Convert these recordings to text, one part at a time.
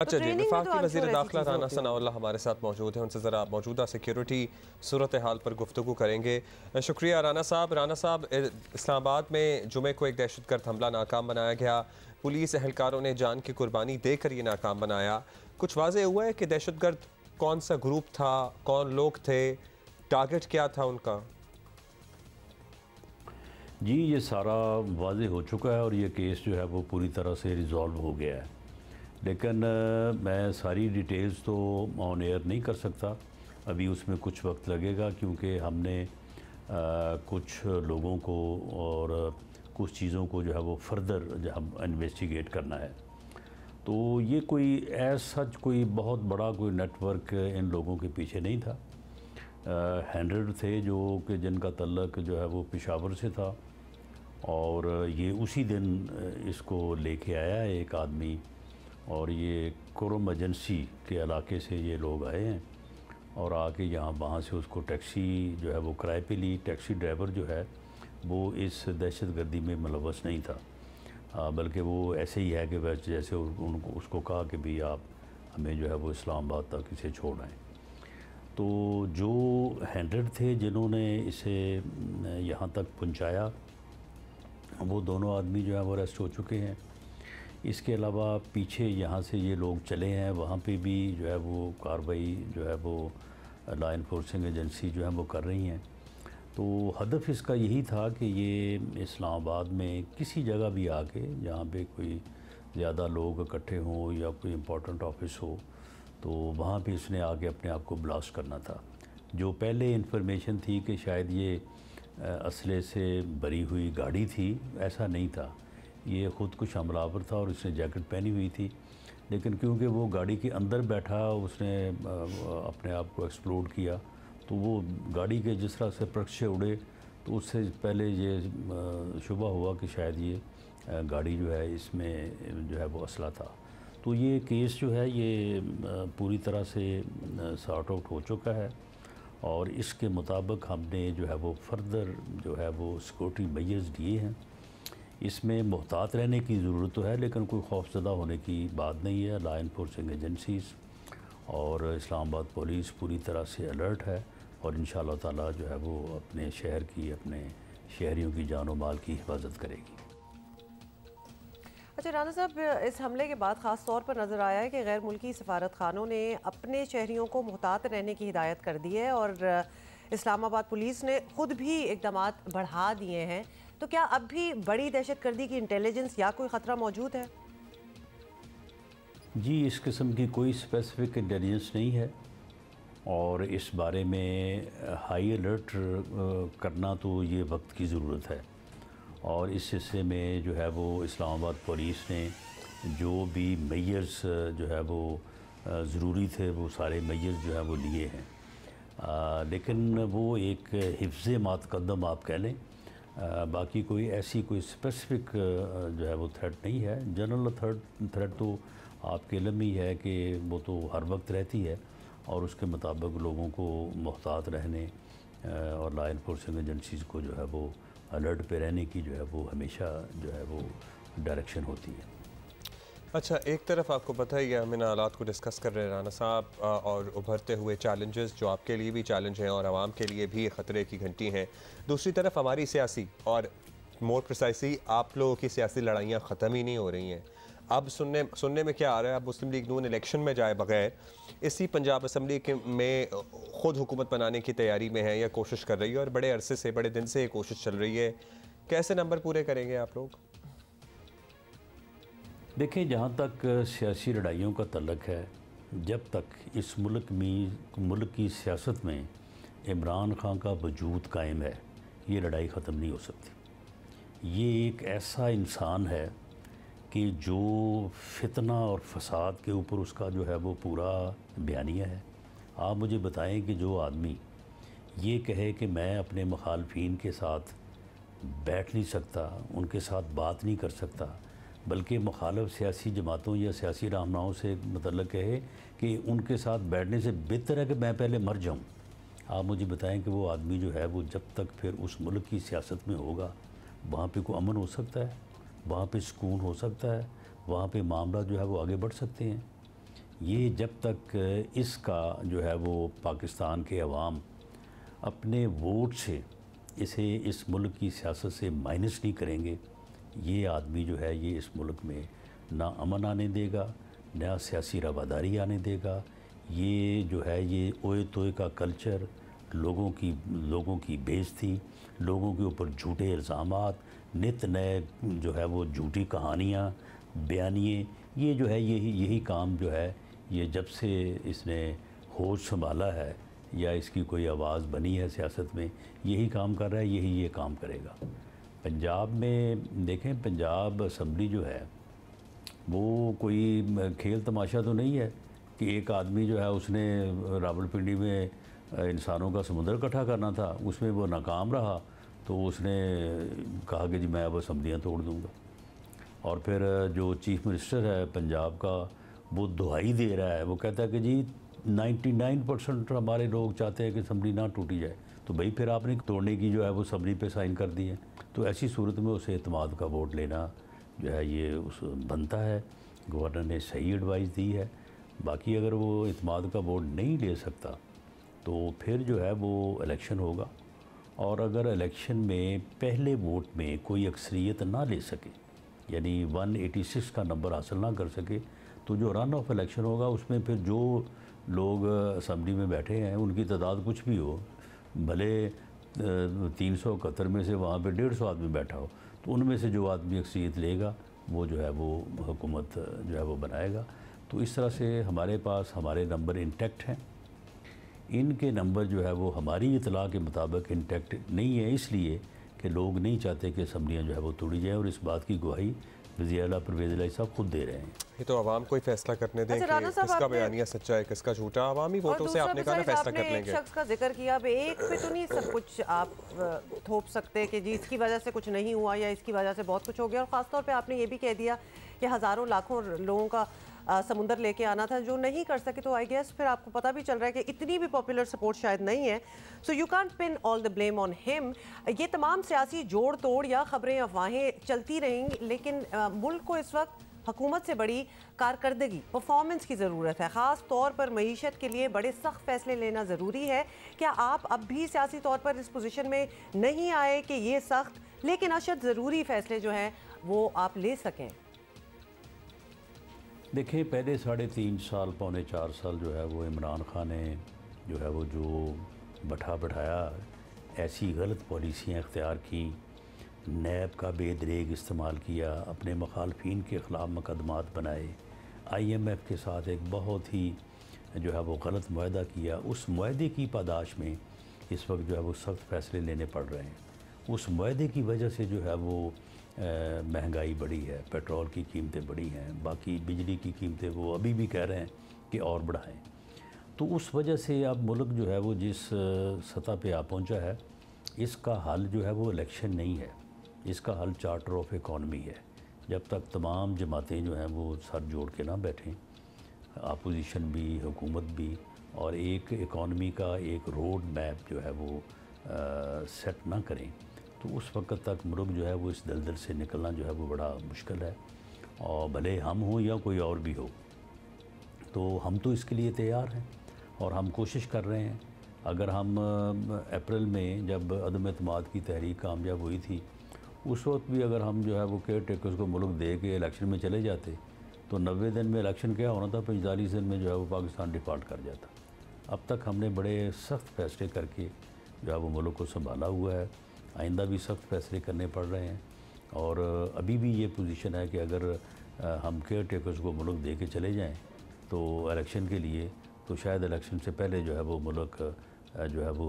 तो अच्छा जी, ट्रेनिंग में तो वफाकी आई एम वज़ीर श्योर ऐसी दाखिला चीज़ें राना होती होंगी। सनाउल्लाह हमारे साथ मौजूद हैं। उनसे ज़रा मौजूदा सिक्योरिटी सूरत हाल पर गुफ्तगू करेंगे। शुक्रिया राना साहब। इस्लामाबाद में जुमे को एक दहशतगर्द हमला नाकाम बनाया गया। पुलिस एहलकारों ने जान की कुर्बानी देकर ये नाकाम बनाया। कुछ वाज़े हुआ है कि दहशतगर्द कौन सा ग्रुप था, कौन लोग थे, टारगेट क्या था उनका? जी, ये सारा वाज़ेह हो चुका है और ये केस जो है वो पूरी तरह से रिज़ॉल्व हो गया है। लेकिन मैं सारी डिटेल्स तो ऑन एयर नहीं कर सकता, अभी उसमें कुछ वक्त लगेगा क्योंकि हमने कुछ लोगों को और कुछ चीज़ों को जो है वो फर्दर जो हम इन्वेस्टिगेट करना है। तो ये कोई सच कोई बहुत बड़ा कोई नेटवर्क इन लोगों के पीछे नहीं था। 100 थे जो कि जिनका तल्लक जो है वो पेशावर से था और ये उसी दिन इसको लेके आया है एक आदमी और ये कुरम एजेंसी के इलाके से ये लोग आए हैं और आके यहाँ वहाँ से उसको टैक्सी जो है वो किराए पे ली। टैक्सी ड्राइवर जो है वो इस दहशतगर्दी में मुलव्वस नहीं था, बल्कि वो ऐसे ही है कि वैसे जैसे उनको उसको कहा कि भाई आप हमें जो है वो इस्लामाबाद तक इसे छोड़ आएँ। तो जो 100 थे जिन्होंने इसे यहाँ तक पहुँचाया वो दोनों आदमी जो है वो अरेस्ट हो चुके हैं। इसके अलावा पीछे यहाँ से ये लोग चले हैं, वहाँ पे भी जो है वो कार्रवाई जो है वो लॉ इन्फोर्सिंग एजेंसी जो है वो कर रही हैं। तो हदफ इसका यही था कि ये इस्लामाबाद में किसी जगह भी आके जहाँ पे कोई ज़्यादा लोग इकट्ठे हों या कोई इम्पोर्टेंट ऑफिस हो तो वहाँ पे इसने आके अपने आप को ब्लास्ट करना था। जो पहले इन्फॉर्मेशन थी कि शायद ये असले से भरी हुई गाड़ी थी, ऐसा नहीं था। ये ख़ुद कुछ हमलावर था और उसने जैकेट पहनी हुई थी, लेकिन क्योंकि वो गाड़ी के अंदर बैठा उसने अपने आप को एक्सप्लोड किया। तो वो गाड़ी के जिस तरह से प्रक्षे उड़े तो उससे पहले ये शुबा हुआ कि शायद ये गाड़ी जो है इसमें जो है वो असला था। तो ये केस जो है ये पूरी तरह से सॉर्ट आउट हो चुका है और इसके मुताबिक हमने जो है वो फर्दर जो है वो सिक्योरिटी मेजर्स दिए हैं। इसमें मुहतात रहने की ज़रूरत तो है लेकिन कोई खौफज़दा होने की बात नहीं है। लॉ इन्फोर्सिंग एजेंसीज़ और इस्लामाबाद पुलिस पूरी तरह से अलर्ट है और इंशाअल्लाह ताला जो है वो अपने शहर की, अपने शहरियों की जान और माल की हिफाजत करेगी। अच्छा राना साहब, इस हमले के बाद ख़ास तौर पर नज़र आया है कि गैर मुल्की सफारत खानों ने अपने शहरियों को मुहतात रहने की हिदायत कर दी है और इस्लामाबाद पुलिस ने ख़ुद भी इक़दामात बढ़ा दिए हैं। तो क्या अब भी बड़ी दहशतगर्दी की इंटेलिजेंस या कोई ख़तरा मौजूद है? जी, इस किस्म की कोई स्पेसिफिक इंटेलिजेंस नहीं है और इस बारे में हाई अलर्ट करना तो ये वक्त की ज़रूरत है। और इस हिस्से में जो है वो इस्लामाबाद पुलिस ने जो भी मेजर्स जो है वो ज़रूरी थे वो सारे मेजर्स जो है वो लिए हैं, लेकिन वो एक हिफ्ज़ मातकद्दम आप कह लें। बाकी कोई ऐसी कोई स्पेसिफिक जो है वो थ्रेट नहीं है। जनरल थ्रेट तो आपके इल्म ही है कि वो तो हर वक्त रहती है और उसके मुताबिक लोगों को मुहतात रहने और लॉ इन्फोर्सिंग एजेंसीज़ को जो है वो अलर्ट पे रहने की जो है वो हमेशा जो है वो डायरेक्शन होती है। अच्छा, एक तरफ आपको पता ही है हम इन हालात को डिस्कस कर रहे हैं राना साहब, और उभरते हुए चैलेंजेस जो आपके लिए भी चैलेंज हैं और आवाम के लिए भी ख़तरे की घंटी हैं। दूसरी तरफ हमारी सियासी और मोर प्रिसाइसली आप लोगों की सियासी लड़ाइयाँ ख़त्म ही नहीं हो रही हैं। अब सुनने में क्या आ रहा है, अब मुस्लिम लीग नून इलेक्शन में जाए बगैर इसी पंजाब असम्बली के में ख़ुद हुकूमत बनाने की तैयारी में है या कोशिश कर रही है और बड़े अरसे से, बड़े दिन से ये कोशिश चल रही है। कैसे नंबर पूरे करेंगे आप लोग? देखें, जहाँ तक सियासी लड़ाइयों का तल्लक है, जब तक इस मुल्क की सियासत में इमरान खान का वजूद कायम है, ये लड़ाई ख़त्म नहीं हो सकती। ये एक ऐसा इंसान है कि जो फितना और फसाद के ऊपर उसका जो है वो पूरा बयानिया है। आप मुझे बताएं कि जो आदमी ये कहे कि मैं अपने मुखालफिन के साथ बैठ नहीं सकता, उनके साथ बात नहीं कर सकता, बल्कि मुखालिफ सियासी जमातों या सियासी रहनुमाओं से मतलब कहे कि उनके साथ बैठने से बेहतर है कि मैं पहले मर जाऊं। आप मुझे बताएं कि वो आदमी जो है वो जब तक फिर उस मुल्क की सियासत में होगा, वहाँ पे कोई अमन हो सकता है, वहाँ पे सुकून हो सकता है, वहाँ पे मामला जो है वो आगे बढ़ सकते हैं। ये जब तक इसका जो है वो पाकिस्तान के अवाम अपने वोट से इसे इस मुल्क की सियासत से माइनस नहीं करेंगे, ये आदमी जो है ये इस मुल्क में ना अमन आने देगा, ना सियासी रवादारी आने देगा। ये जो है ये ओए तोए का कल्चर, लोगों की बेइज्जती, लोगों के ऊपर झूठे इल्ज़ामात, नित नए जो है वो झूठी कहानियाँ, बयानिए, ये जो है यही काम जो है ये जब से इसने होश संभाला है या इसकी कोई आवाज़ बनी है सियासत में, यही काम कर रहा है, यही ये काम करेगा। पंजाब में देखें, पंजाब असम्बली जो है वो कोई खेल तमाशा तो नहीं है कि एक आदमी जो है उसने रावलपिंडी में इंसानों का समुद्र इकट्ठा करना था, उसमें वो नाकाम रहा तो उसने कहा कि जी मैं अब असम्बलियाँ तोड़ दूँगा। और फिर जो चीफ मिनिस्टर है पंजाब का वो दुहाई दे रहा है, वो कहता है कि जी 99% हमारे लोग चाहते हैं कि असम्बली ना टूटी जाए, तो भाई फिर आपने तोड़ने की जो है वो असम्बली पे साइन कर दी है। तो ऐसी सूरत में उसे एतमाद का वोट लेना जो है ये उस बनता है। गवर्नर ने सही एडवाइस दी है। बाकी अगर वो एतमाद का वोट नहीं ले सकता तो फिर जो है वो इलेक्शन होगा, और अगर इलेक्शन में पहले वोट में कोई अक्सरियत ना ले सके, यानी 186 का नंबर हासिल ना कर सके, तो जो रन ऑफ इलेक्शन होगा उसमें फिर जो लोग असम्बली में बैठे हैं उनकी तादाद कुछ भी हो, भले 371 में से वहाँ पे 150 आदमी बैठा हो, तो उनमें से जो आदमी अक्सरियत लेगा वो जो है वो हुकूमत जो है वो बनाएगा। तो इस तरह से हमारे पास हमारे नंबर इंटैक्ट हैं। इनके नंबर जो है वो हमारी इतला के मुताबिक इंटैक्ट नहीं है, इसलिए कि लोग नहीं चाहते कि असम्बलियाँ जो है वो तोड़ी जाएँ, और इस बात की गवाही वज़ीर आला परवेज़ इलाही साहब खुद दे रहे हैं। ये तो आवाम को ही फैसला करने दें कि किसका बयानिया सच्चा है किसका झूठा। आवामी वोटों से आपने कहा ना फैसला कर लेंगे। एक शख्स का जिक्र किया, अब एक पे तो नहीं सब कुछ आप थोप सकते कि जी इसकी वजह से कुछ नहीं हुआ या इसकी वजह से बहुत कुछ हो गया। और ख़ासतौर पे आपने ये भी कह दिया कि हज़ारों लाखों लोगों का समुंदर लेके आना था जो नहीं कर सके, तो आई गेस फिर आपको पता भी चल रहा है कि इतनी भी पॉपुलर सपोर्ट शायद नहीं है। So you can't pin all the blame on him. ये तमाम सियासी जोड़ तोड़ या खबरें अफवाहें चलती रहेंगी, लेकिन मुल्क को इस वक्त हुकूमत से बड़ी कारकर्दगी, परफॉर्मेंस की ज़रूरत है। ख़ास तौर पर मईशत के लिए बड़े सख्त फैसले लेना ज़रूरी है। क्या आप अब भी सियासी तौर पर इस पोजीशन में नहीं आए कि ये सख्त लेकिन अशद ज़रूरी फैसले जो हैं वो आप ले सकें? देखिए, पहले 3.5 साल पौने 4 साल जो है वो इमरान खान ने जो है वो जो बैठाया ऐसी गलत पॉलिसियाँ इख्तियार की, नैब का बेदरेग इस्तेमाल किया, अपने मुखालफिन के ख़िलाफ़ मुकदमात बनाए, IMF के साथ एक बहुत ही जो है वो गलत मुआहदा किया। उस मुआहदे की पादाश में इस वक्त जो है वो सख्त फ़ैसले लेने पड़ रहे हैं। उस मुआहदे की वजह से जो है वो महंगाई बढ़ी है, पेट्रोल की कीमतें बढ़ी हैं, बाकी बिजली की कीमतें वो अभी भी कह रहे हैं कि और बढ़ाएं। तो उस वजह से अब मुल्क जो है वो जिस सतह पे आ पहुंचा है, इसका हल जो है वो इलेक्शन नहीं है, इसका हल चार्टर ऑफ इकॉनमी है। जब तक तमाम जमातें जो हैं वो सर जोड़ के ना बैठें, अपोजिशन भी, हुकूमत भी, और एक इकॉनमी का एक रोड मैप जो है वो सेट ना करें, तो उस वक्त तक मुल्क जो है वो इस दलदल से निकलना जो है वो बड़ा मुश्किल है। और भले हम हों या कोई और भी हो, तो हम तो इसके लिए तैयार हैं और हम कोशिश कर रहे हैं। अगर हम अप्रैल में जब अदम एतमाद की तहरीक कामयाब हुई थी, उस वक्त भी अगर हम जो है वो केयर टेकर्स को मुल्क दे के इलेक्शन में चले जाते, तो 90 दिन में इलेक्शन क्या होना था, 45 दिन में जो है वो पाकिस्तान डिफ़ॉल्ट कर जाता। अब तक हमने बड़े सख्त फैसले करके जो है वो मुल्क को संभाला हुआ है। आइंदा भी सख्त फैसले करने पड़ रहे हैं, और अभी भी ये पोजीशन है कि अगर हम केयर टेकर्स को मुल्क दे के चले जाएं तो इलेक्शन के लिए, तो शायद इलेक्शन से पहले जो है वो मुल्क जो है वो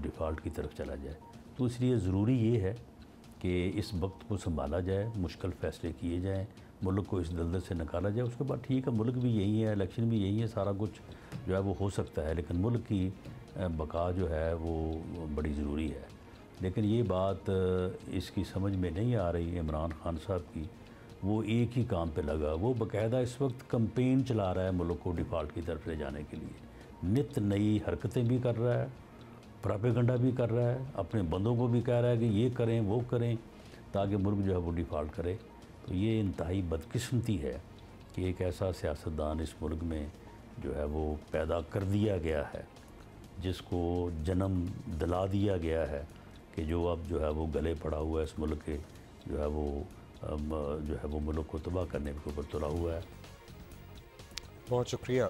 डिफ़ॉल्ट की तरफ चला जाए। तो इसलिए ज़रूरी ये है कि इस वक्त को संभाला जाए, मुश्किल फ़ैसले किए जाएँ, मुल्क को इस दलदल से निकाला जाए। उसके बाद ठीक है, मुल्क भी यही है, इलेक्शन भी यही है, सारा कुछ जो है वो हो सकता है, लेकिन मुल्क की बका जो है वो बड़ी ज़रूरी है। लेकिन ये बात इसकी समझ में नहीं आ रही इमरान खान साहब की। वो एक ही काम पे लगा, वो बाकायदा इस वक्त कैंपेन चला रहा है मुल्क को डिफ़ॉल्ट की तरफ ले जाने के लिए, नित नई हरकतें भी कर रहा है, प्रोपेगेंडा भी कर रहा है, अपने बंदों को भी कह रहा है कि ये करें वो करें ताकि मुल्क जो है वो डिफ़ॉल्ट करे। तो ये इंतहाई बदकिस्मती है कि एक ऐसा सियासतदान इस मुल्क में जो है वो पैदा कर दिया गया है, जिसको जन्म दिला दिया गया है कि जो अब जो है वो गले पड़ा हुआ है, इस मुल्क के जो है वो मुल्क को तबाह करने के ऊपर तुला हुआ है। बहुत शुक्रिया।